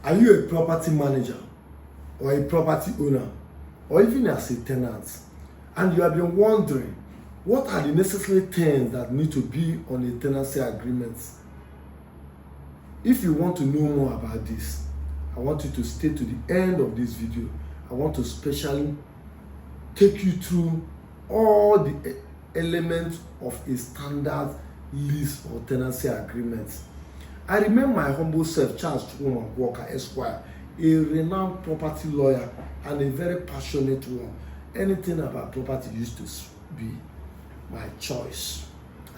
Are you a property manager or a property owner or even as a tenant, and you have been wondering what are the necessary things that need to be on a tenancy agreement? If you want to know more about this, I want you to stay to the end of this video. I want to specially take you through all the elements of a standard lease or tenancy agreement. I remember my humble self, Charles Chaman Walker, Esquire, a renowned property lawyer and a very passionate one. Anything about property used to be my choice.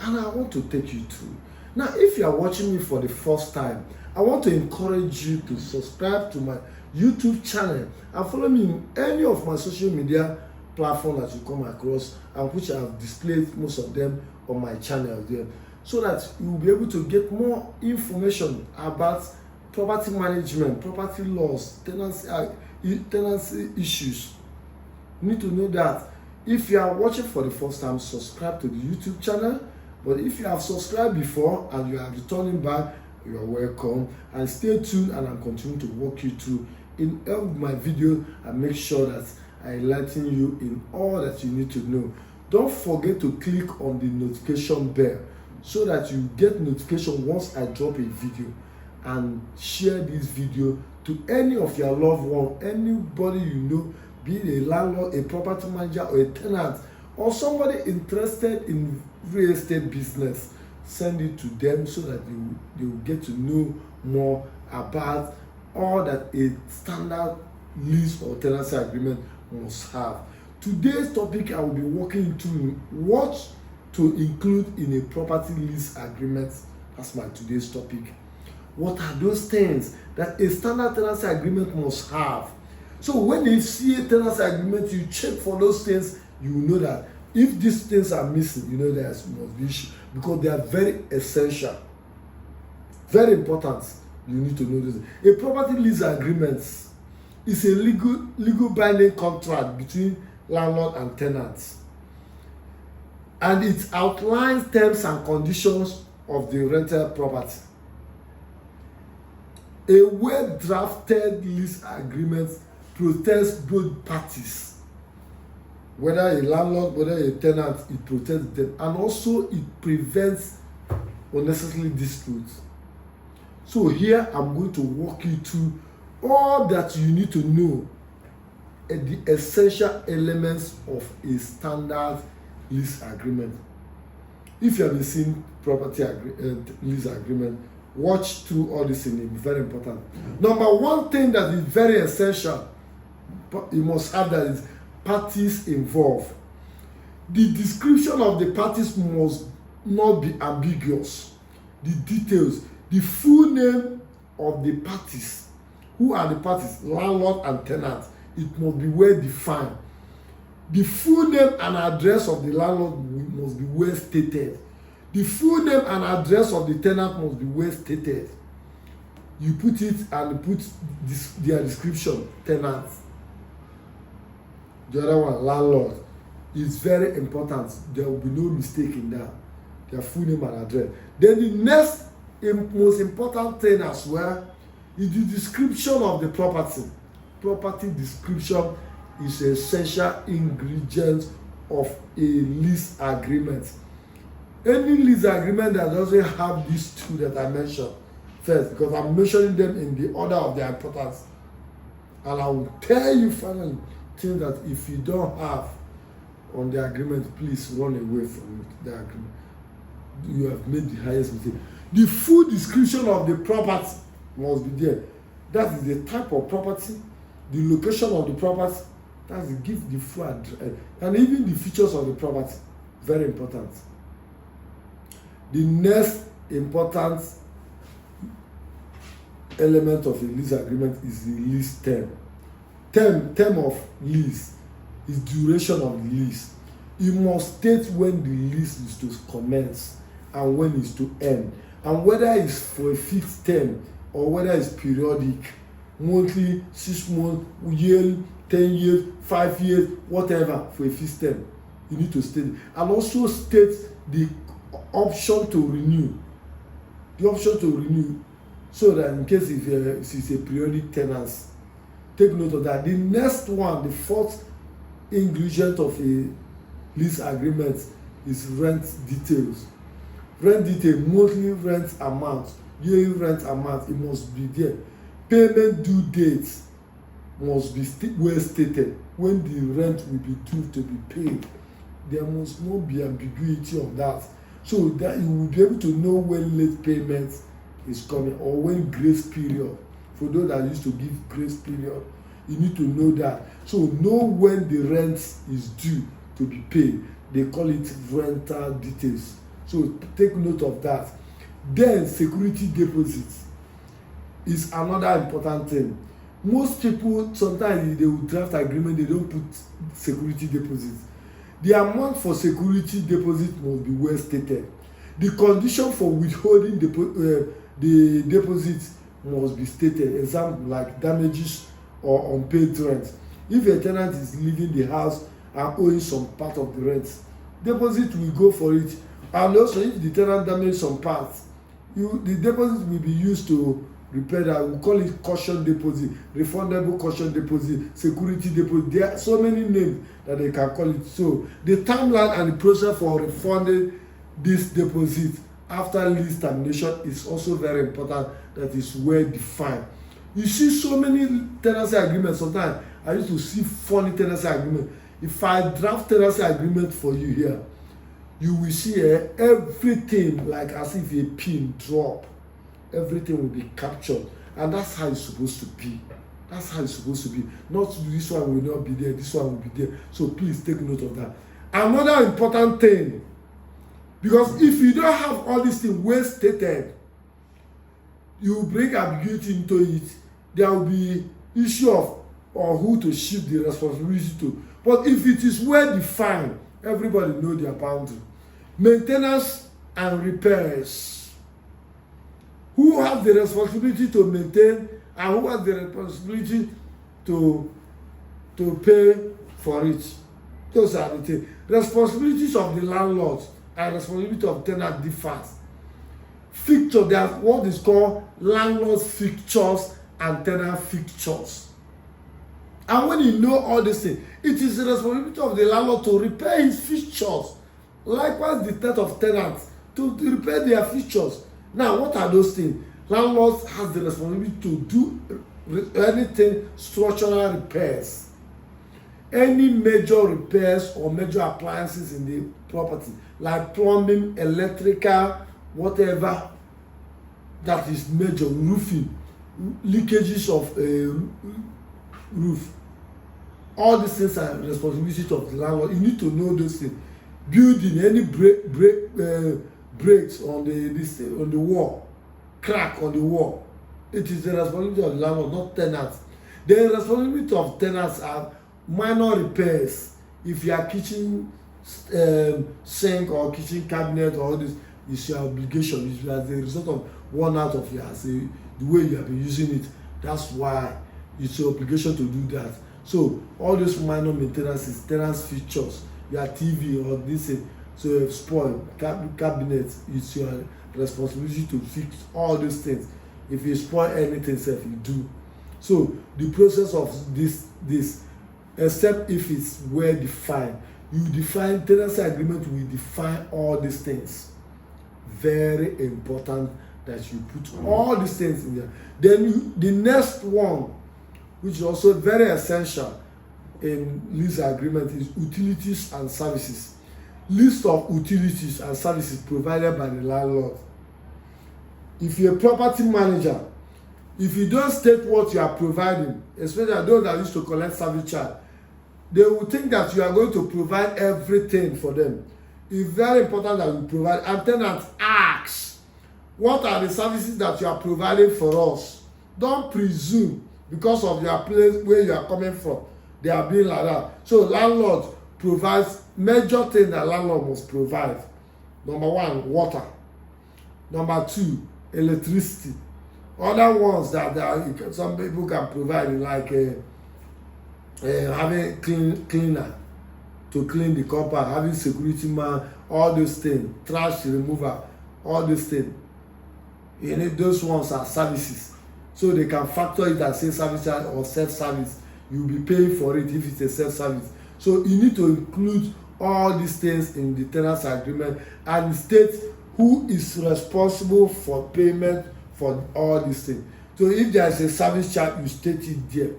And I want to take you through. Now, if you are watching me for the first time, I want to encourage you to subscribe to my YouTube channel and follow me in any of my social media platforms that you come across, and which I have displayed most of them on my channel there, so that you will be able to get more information about property management, property laws, tenancy issues. You need to know that if you are watching for the first time, subscribe to the YouTube channel. But if you have subscribed before and you are returning back, you are welcome. And stay tuned, and I'm continuing to walk you through in all my video and make sure that I enlighten you in all that you need to know. Don't forget to click on the notification bell so that you get notification once I drop a video, and share this video to any of your loved one, anybody you know, be it a landlord, a property manager, or a tenant, or somebody interested in real estate business. Send it to them so that they will get to know more about all that a standard lease or tenancy agreement must have. Today's topic, I will be walking through what to include in a property lease agreement. That's my today's topic. What are those things that a standard tenancy agreement must have? So when you see a tenancy agreement, you check for those things. You know that if these things are missing, you know there must be issue, because they are very essential, very important. You need to know this. A property lease agreement is a legal binding contract between landlord and tenants, and it outlines terms and conditions of the rental property. A well-drafted lease agreement protects both parties, whether a landlord, whether a tenant. It protects them, and also it prevents unnecessary disputes. So here I'm going to walk you through all that you need to know, the essential elements of a standard lease agreement. If you have been seeing property lease agreement, watch through all this thing. It's very important. Number one thing that is very essential, but you must have, that is parties involved. The description of the parties must not be ambiguous. The details, the full name of the parties. Who are the parties? Landlord and tenant. It must be well defined. The full name and address of the landlord must be well stated. The full name and address of the tenant must be well stated. You put it and put their description, tenant. The other one, landlord. It's very important. There will be no mistake in that. Their full name and address. Then the next most important thing as well is the description of the property. Property description is an essential ingredient of a lease agreement. Any lease agreement that doesn't have these two that I mentioned first, because I'm mentioning them in the order of their importance, and I will tell you finally things that if you don't have on the agreement, please run away from the agreement. You have made the highest mistake. The full description of the property must be there. That is the type of property, the location of the property, that's the give the full address, and even the features of the property. Very important. The next important element of a lease agreement is the lease term. Term of lease is duration of the lease. You must state when the lease is to commence and when it's to end, and whether it's for a fixed term or whether it's periodic, monthly, 6 months, yearly, 10 years, 5 years, whatever, for a fixed term. You need to state it. And also state the option to renew. The option to renew so that in case if it's a periodic tenancy, take note of that. The next one, the fourth ingredient of a lease agreement is rent details. Rent detail, monthly rent amount, yearly rent amount, it must be there. Payment due dates must be well stated. When the rent will be due to be paid, there must not be ambiguity on that, so that you will be able to know when late payment is coming or when grace period. For those that used to give grace period, you need to know that. So know when the rent is due to be paid. They call it rental details. So take note of that. Then security deposits is another important thing. Most people, sometimes they will draft agreement, they don't put security deposits. The amount for security deposit must be well stated. The condition for withholding the deposit must be stated. Example like damages or unpaid rent. If a tenant is leaving the house and owing some part of the rent, deposit will go for it. And also, if the tenant damages some parts, the deposit will be used to repair that. We call it caution deposit, refundable caution deposit, security deposit. There are so many names that they can call it. So the timeline and the process for refunding this deposit after lease termination is also very important. That is well defined. You see so many tenancy agreements. Sometimes I used to see funny tenancy agreement. If I draft tenancy agreement for you here, you will see everything like as if a pin drop. Everything will be captured, and that's how it's supposed to be. That's how it's supposed to be. Not this one will not be there, this one will be there. So please take note of that. Another important thing, because if you don't have all these things well stated, you bring ambiguity into it. There will be issue of or who to shift the responsibility to. But if it is well defined, everybody know their boundary. Maintenance and repairs. Who has the responsibility to maintain and who has the responsibility to pay for it? Those are the things. Responsibilities of the landlord and responsibility of tenant differs. Fixture, there are what is called landlord fixtures and tenant fixtures. And when you know all these things, it is the responsibility of the landlord to repair his fixtures. Likewise, the tenant of tenants to repair their fixtures. Now, what are those things? Landlord has the responsibility to do anything structural repairs. Any major repairs or major appliances in the property, like plumbing, electrical, whatever that is major, roofing, leakages of a roof. All these things are responsibility of the landlord. You need to know those things. Building, any breaks on the wall, crack on the wall, it is the responsibility of the landlord, not tenants. The responsibility of tenants are minor repairs. If your kitchen sink or kitchen cabinet or all this, it's your obligation. It's as a result of one out of your house, the way you have been using it. That's why it's your obligation to do that. So all those minor maintenances, tenants features, your TV or this thing, so if spoil cabinet, it's your responsibility to fix all those things. If you spoil anything, self you do. So the process of this, except if it's well defined, you define tenancy agreement. We define all these things. Very important that you put all these things in there. Then the next one, which is also very essential in lease agreement, is utilities and services. List of utilities and services provided by the landlord. If you're a property manager, if you don't state what you are providing, especially those that used to collect service charge, they will think that you are going to provide everything for them. It's very important that you provide. And tenants ask, what are the services that you are providing for us? Don't presume because of your place where you are coming from, they are being like that. So landlord provides major things that landlord must provide. Number one, water. Number two, electricity. Other ones that some people can provide, like having cleaner to clean the compound, having security man, all those things, trash removal, all those things. You know, those ones are services, so they can factor it as a service charge or self-service. You'll be paying for it if it's a self-service. So you need to include all these things in the tenancy agreement and state who is responsible for payment for all these things. So if there is a service charge, you state it there.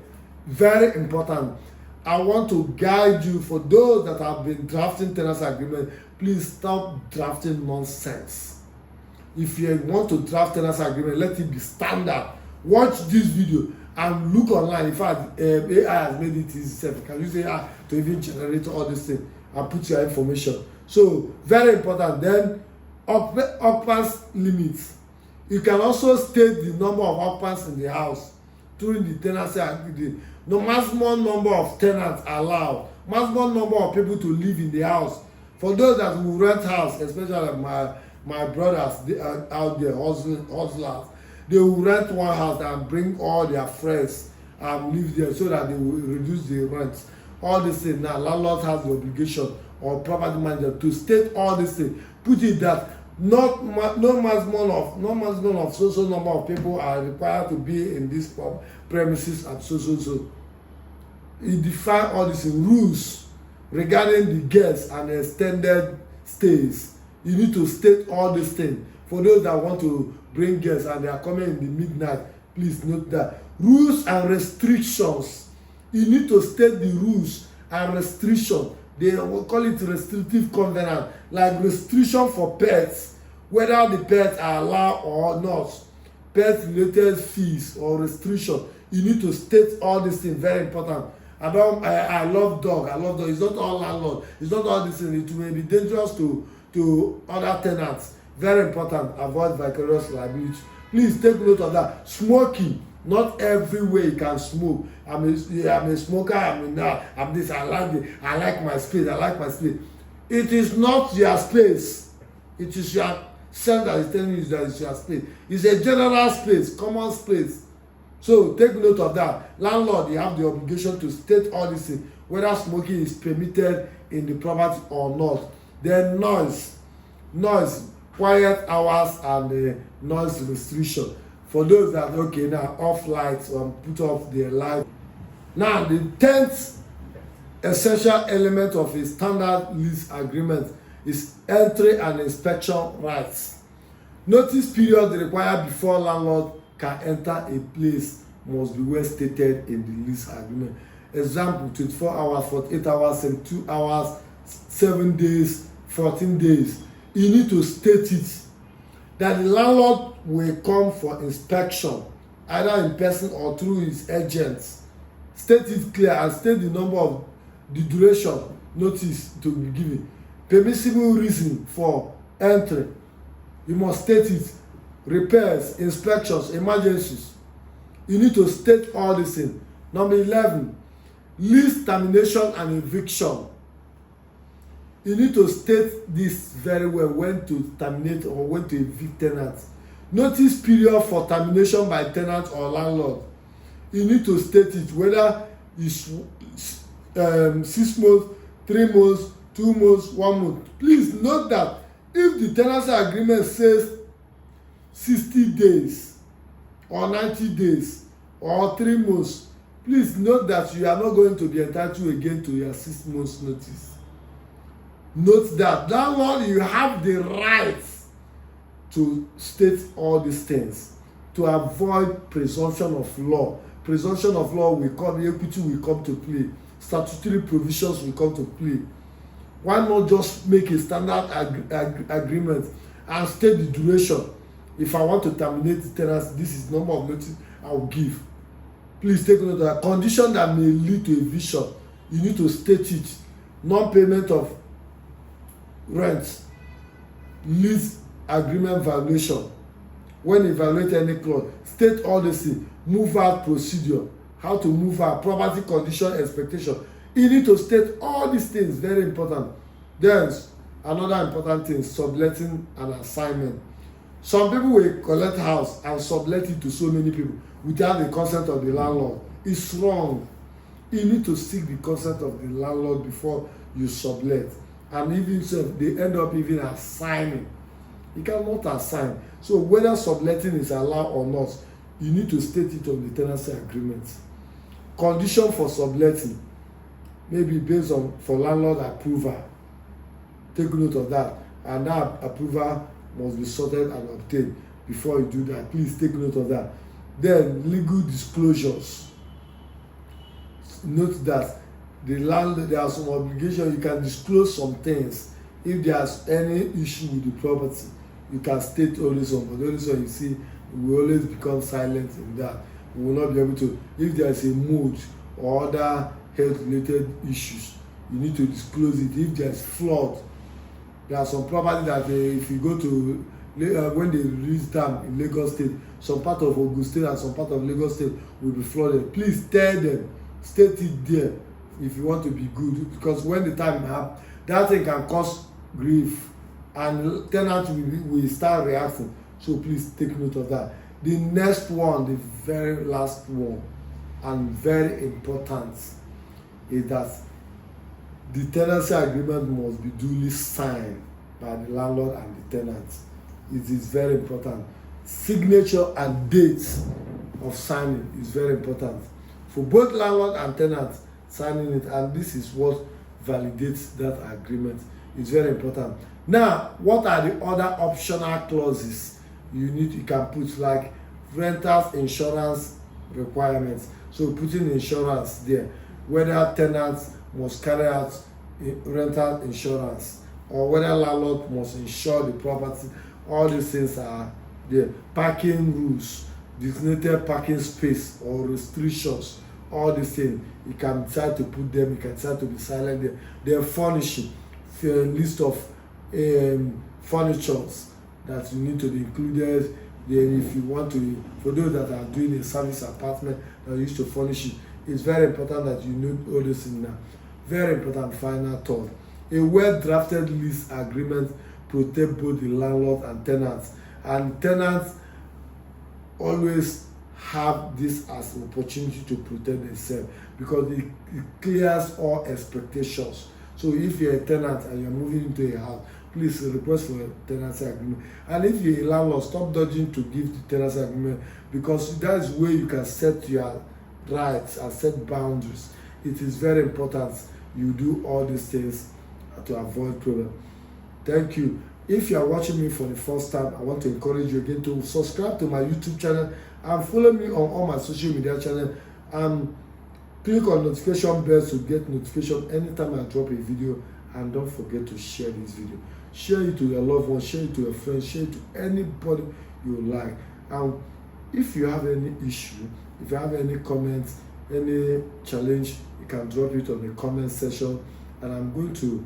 Very important. I want to guide you. For those that have been drafting tenancy agreement, please stop drafting nonsense. If you want to draft tenancy agreement, let it be standard. Watch this video and look online. In fact, AI has made it easy. You can use AI to even generate all these things and put your information. So very important. Then occupants limits. You can also state the number of occupants in the house during the tenancy agreement. The maximum number of tenants allowed, maximum number of people to live in the house. For those that will rent house, especially my brothers, they are out there hustlers, they will rent one house and bring all their friends and live there so that they will reduce the rent. All these things. Now landlord has the obligation or property manager to state all these things. Put it that no maximum of so number of people are required to be in this premises and so. It define all these rules regarding the guests and extended stays. You need to state all these things. For those that want to bring guests and they are coming in the midnight, please note that. Rules and restrictions. You need to state the rules and restrictions. They will call it restrictive covenant, like restriction for pets, whether the pets are allowed or not, pet related fees or restriction. You need to state all these things. Very important. I love dog. It's not all landlord. It's not all these things. It may be dangerous to other tenants. Very important. Avoid vicarious liability. Please take note of that. Smoking. Not everywhere you can smoke. I'm a smoker. I'm this. I like my space. It is not your space. It is your self that is telling you that it's your space. It's a general space, common space. So take note of that. Landlord, you have the obligation to state all these things, whether smoking is permitted in the property or not. Then noise, quiet hours and noise restriction. For those that now off lights or put off their light. Now the 10th essential element of a standard lease agreement is entry and inspection rights. Notice period required before landlord can enter a place must be well stated in the lease agreement. Example: 24 hours, 48 hours, 72 hours, 7 days, 14 days. You need to state it that the landlord will come for inspection either in person or through his agents. State it clear and state the number of the duration notice to be given. Permissible reason for entry, you must state it. Repairs, inspections, emergencies, you need to state all these things. Number 11, lease termination and eviction. You need to state this very well, when to terminate or when to evict tenants. Notice period for termination by tenant or landlord. You need to state it, whether it's 6 months, 3 months, 2 months, 1 month. Please note that if the tenancy agreement says 60 days or 90 days or 3 months, please note that you are not going to be entitled again to your 6 months notice. Note that landlord, you have the right to state all these things to avoid presumption of law. Presumption of law will come, equity will come to play, statutory provisions will come to play. Why not just make a standard agreement and state the duration? If I want to terminate the tenancy, this is the number of notice I will give. Please take note of that. Condition that may lead to eviction, you need to state it. Non-payment of rent, lease agreement violation. When you violate any clause, state all this thing. Move out procedure, how to move out, property condition expectation. You need to state all these things. Very important. Then another important thing, subletting and assignment. Some people will collect house and sublet it to so many people without the consent of the landlord. It's wrong. You need to seek the consent of the landlord before you sublet. And even so, they end up even assigning. he cannot assign. So whether subletting is allowed or not, you need to state it on the tenancy agreement. Condition for subletting, maybe based on for landlord approval. Take note of that, and that approval must be sorted and obtained before you do that. Please take note of that. Then legal disclosures. Note that the landlord, there are some obligations. You can disclose some things. If there's any issue with the property, you can state all this one, but all this one you see, we will always become silent in that. We will not be able to. If there is a mold or other health related issues, you need to disclose it. If there is flood, there are some property that if you go to when they release dam in Lagos State, some part of Ogun State and some part of Lagos State will be flooded. Please tell them, state it there if you want to be good, because when the time happens, that thing can cause grief and tenants will start reacting. So please take note of that. The next one, the very last one, and very important, is that the tenancy agreement must be duly signed by the landlord and the tenant. It is very important. Signature and dates of signing is very important for both landlord and tenant signing it, and this is what validates that agreement. It's very important. Now, what are the other optional clauses you can put, like renters insurance requirements? So putting insurance there, whether tenants must carry out rental insurance or whether landlord must insure the property. All these things are there. Parking rules, designated parking space or restrictions, all these things, you can decide to put them, you can decide to be silent there. Then furnishing, list of furnitures that you need to be included. Then if you want to, for those that are doing a service apartment that used to furnish it, it's very important that you know all this in now. Very important. Final thought, a well-drafted lease agreement protect both the landlord and tenants, and tenants always have this as an opportunity to protect themselves, because it clears all expectations. So if you're a tenant and you're moving into a house, please request for a tenancy agreement. And if you're a landlord, stop dodging to give the tenancy agreement, because that is where you can set your rights and set boundaries. It is very important you do all these things to avoid problem. Thank you. If you are watching me for the first time, I want to encourage you again to subscribe to my YouTube channel and follow me on all my social media channels, and click on notification bells to get notification anytime I drop a video. And don't forget to share this video. Share it to your loved ones, share it to your friends, share it to anybody you like. And if you have any issue, if you have any comments, any challenge, you can drop it on the comment section, and I'm going to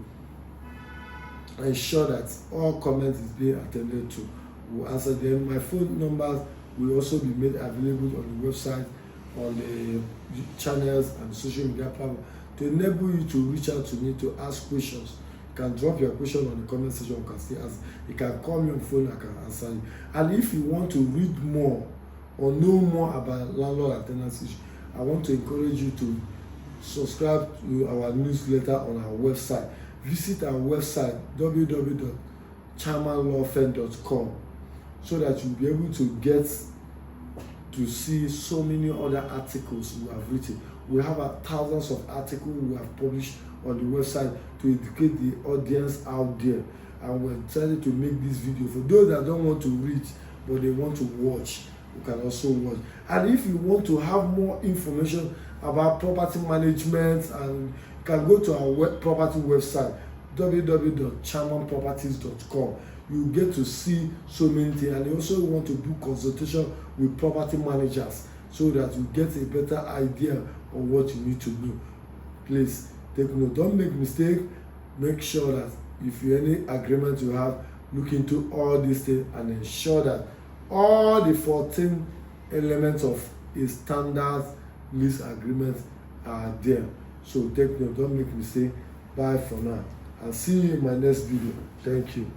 ensure that all comments is being attended to. We'll answer them. My phone numbers will also be made available on the website, on the channels and social media platform, to enable you to reach out to me to ask questions. You can drop your question on the comment section. You can still ask. You can call me on phone. I can answer you. And if you want to read more or know more about landlord and tenancy issues, I want to encourage you to subscribe to our newsletter on our website. Visit our website www.chamanlawfirm.com, so that you'll be able to get to see so many other articles we have written. We have thousands of articles we have published on the website to educate the audience out there, and we're decided to make this video for those that don't want to read but they want to watch. You can also watch. And if you want to have more information about property management, and you can go to our property website www.chamanproperties.com. You get to see so many things, and you also want to do consultation with property managers so that you get a better idea of what you need to know. Please take note. Don't make mistake. Make sure that if you any agreement you have, look into all these things and ensure that all the 14 elements of a standard lease agreement are there. So take note. Don't make mistake. Bye for now. I'll see you in my next video. Thank you.